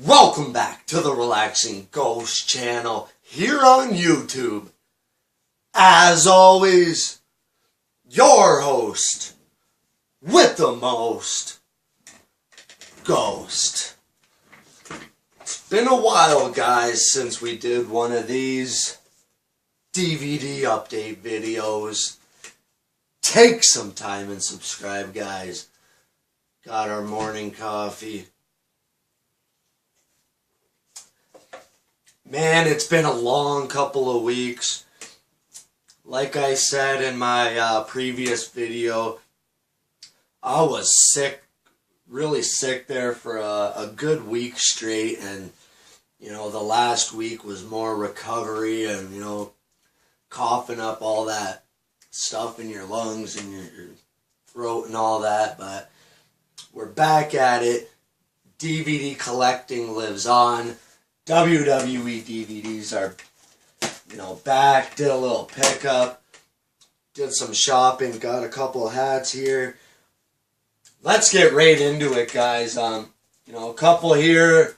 Welcome back to the Relaxing Ghost channel here on YouTube. As always, your host with the most, Ghost. It's been a while, guys, since we did one of these DVD update videos. Take some time and subscribe, guys. Got our morning coffee. Man, it's been a long couple of weeks. Like I said in my previous video, I was sick, really sick there for a good week straight, and the last week was more recovery and coughing up all that stuff in your lungs and your throat and all that. But we're back at it. DVD collecting lives on. WWE DVDs are, back. Did a little pickup. Did some shopping. Got a couple hats here. Let's get right into it, guys. A couple here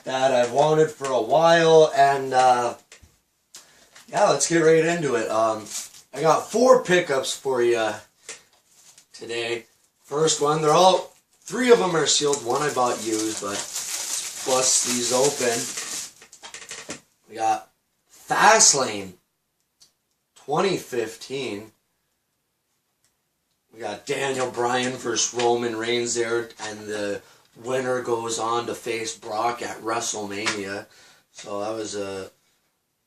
that I've wanted for a while, and yeah, let's get right into it. I got 4 pickups for you today. First one, three of them are sealed. One I bought used, but bust these open. We got Fastlane 2015. We got Daniel Bryan versus Roman Reigns there, and the winner goes on to face Brock at WrestleMania. So that was the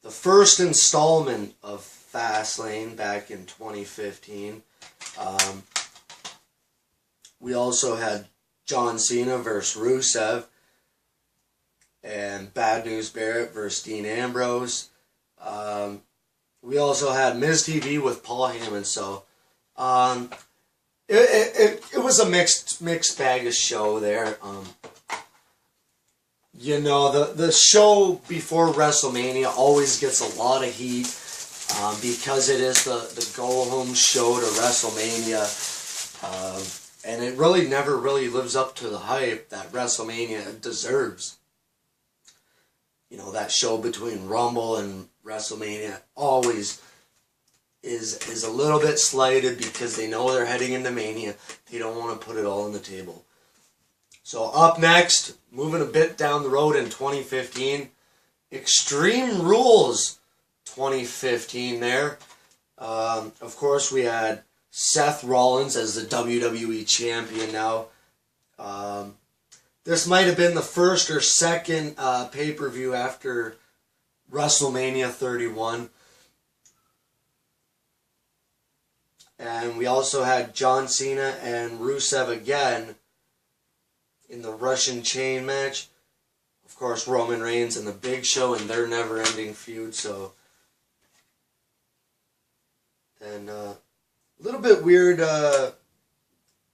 first installment of Fastlane back in 2015. We also had John Cena versus Rusev, and Bad News Barrett versus Dean Ambrose. We also had Miz TV with Paul Heyman. So it was a mixed bag of show there. The show before WrestleMania always gets a lot of heat because it is the go home show to WrestleMania. And it really never really lives up to the hype that WrestleMania deserves. That show between Rumble and WrestleMania always is a little bit slighted because they know they're heading into Mania. They don't want to put it all on the table. So up next, moving a bit down the road in 2015, Extreme Rules 2015 there. Of course, we had Seth Rollins as the WWE Champion now. This might have been the first or second pay-per-view after WrestleMania 31. And we also had John Cena and Rusev again in the Russian chain match. Of course, Roman Reigns and the Big Show in their never-ending feud. So, then a little bit weird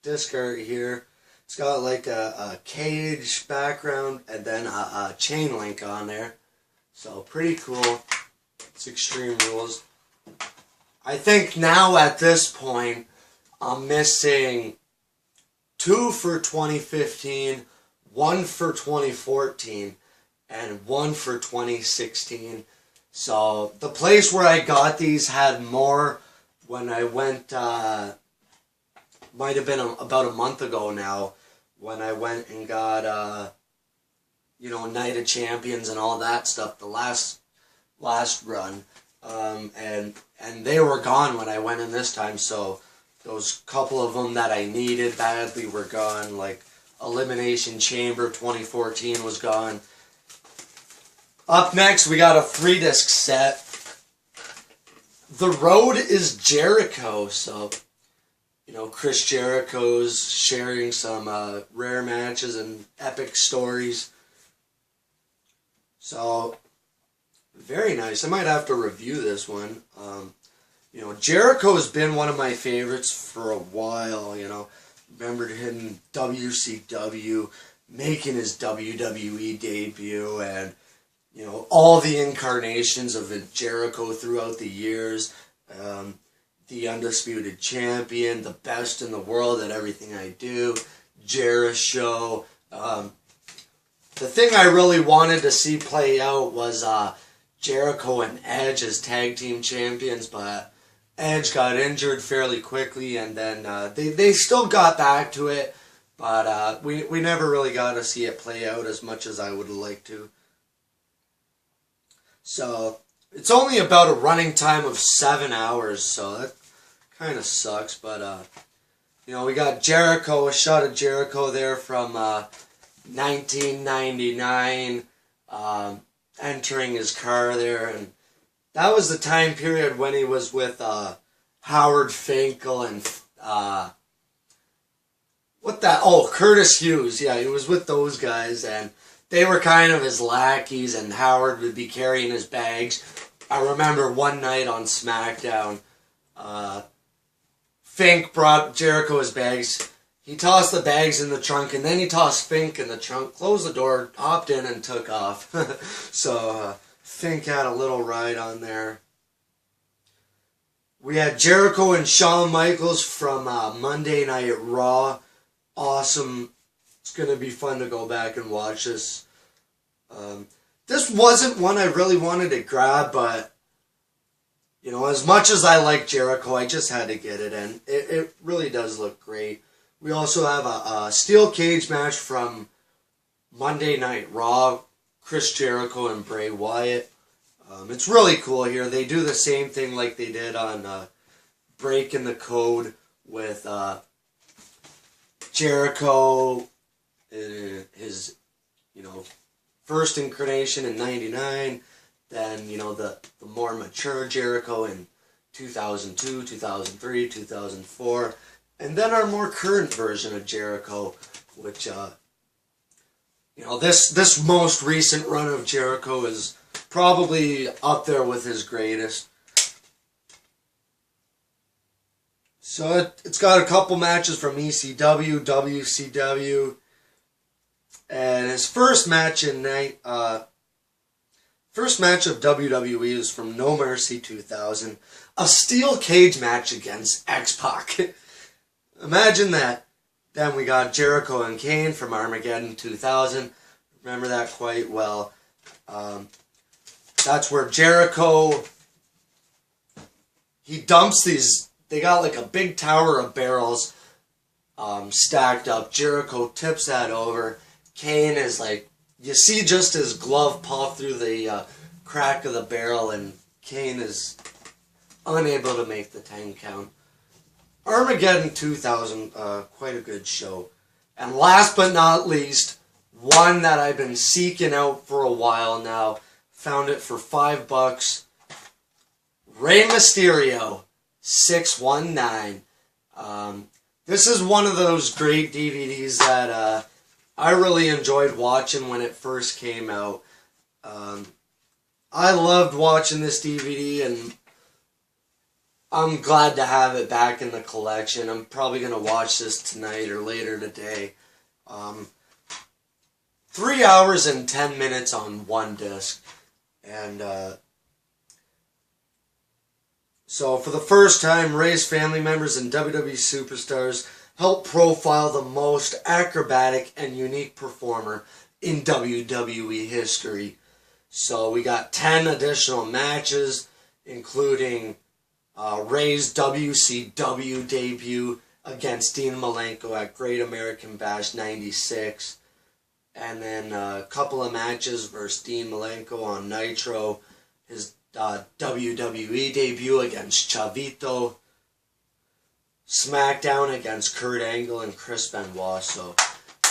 disc art here. It's got like a cage background and then a chain link on there. So pretty cool. It's Extreme Rules. I think now at this point, I'm missing 2 for 2015, 1 for 2014, and 1 for 2016. So the place where I got these had more when I went, might have been about a month ago now, when I went and got, Night of Champions and all that stuff, the last run, and they were gone when I went in this time, so those couple of them that I needed badly were gone, like Elimination Chamber 2014 was gone. Up next, we got a 3-disc set. The Road is Jericho, so Chris Jericho's sharing some rare matches and epic stories. So, very nice. I might have to review this one. Jericho's been one of my favorites for a while, Remembered him in WCW, making his WWE debut, and, all the incarnations of Jericho throughout the years. The Undisputed Champion, the best in the world at everything I do, Jericho. the thing I really wanted to see play out was Jericho and Edge as tag team champions, but Edge got injured fairly quickly, and then they still got back to it, but we never really got to see it play out as much as I would have liked to. So it's only about a running time of 7 hours, so that kind of sucks, but you know, we got Jericho, a shot of Jericho there from 1999, entering his car there, and that was the time period when he was with Howard Finkel and Curtis Hughes. Yeah, he was with those guys, and they were kind of his lackeys, and Howard would be carrying his bags. I remember one night on SmackDown, Fink brought Jericho his bags. He tossed the bags in the trunk, and then he tossed Fink in the trunk, closed the door, hopped in, and took off. So Fink had a little ride on there. We had Jericho and Shawn Michaels from Monday Night Raw. Awesome. It's going to be fun to go back and watch this. This wasn't one I really wanted to grab, but you know, as much as I like Jericho, I just had to get it in. It really does look great. We also have a steel cage match from Monday Night Raw, Chris Jericho and Bray Wyatt. It's really cool here. They do the same thing like they did on Breaking the Code with Jericho, his, you know, first incarnation in '99. Then, you know, the more mature Jericho in 2002, 2003, 2004. And then our more current version of Jericho, which, you know, this most recent run of Jericho is probably up there with his greatest. So it's got a couple matches from ECW, WCW, and his first match of WWE is from No Mercy 2000, a steel cage match against X-Pac. Imagine that. Then we got Jericho and Kane from Armageddon 2000. Remember that quite well. That's where Jericho, he dumps these, they got like a big tower of barrels stacked up. Jericho tips that over. Kane is like, you see just his glove pop through the crack of the barrel, and Kane is unable to make the 10 count. Armageddon 2000, quite a good show. And last but not least, one that I've been seeking out for a while now. Found it for $5. Rey Mysterio, 619. This is one of those great DVDs that I really enjoyed watching when it first came out. I loved watching this DVD, and I'm glad to have it back in the collection. I'm probably going to watch this tonight or later today. 3 hours and 10 minutes on one disc. And so for the first time, Rey's family members and WWE superstars help profile the most acrobatic and unique performer in WWE history. So we got 10 additional matches, including Rey's WCW debut against Dean Malenko at Great American Bash 96. And then a couple of matches versus Dean Malenko on Nitro. His WWE debut against Chavito. SmackDown against Kurt Angle and Chris Benoit. So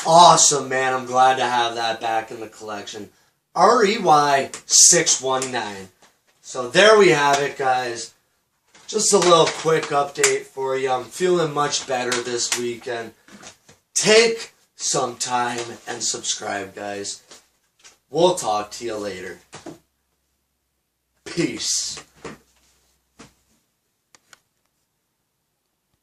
awesome, man. I'm glad to have that back in the collection. REY 619. So there we have it, guys. Just a little quick update for you. I'm feeling much better this weekend. Take some time and subscribe, guys. We'll talk to you later. Peace.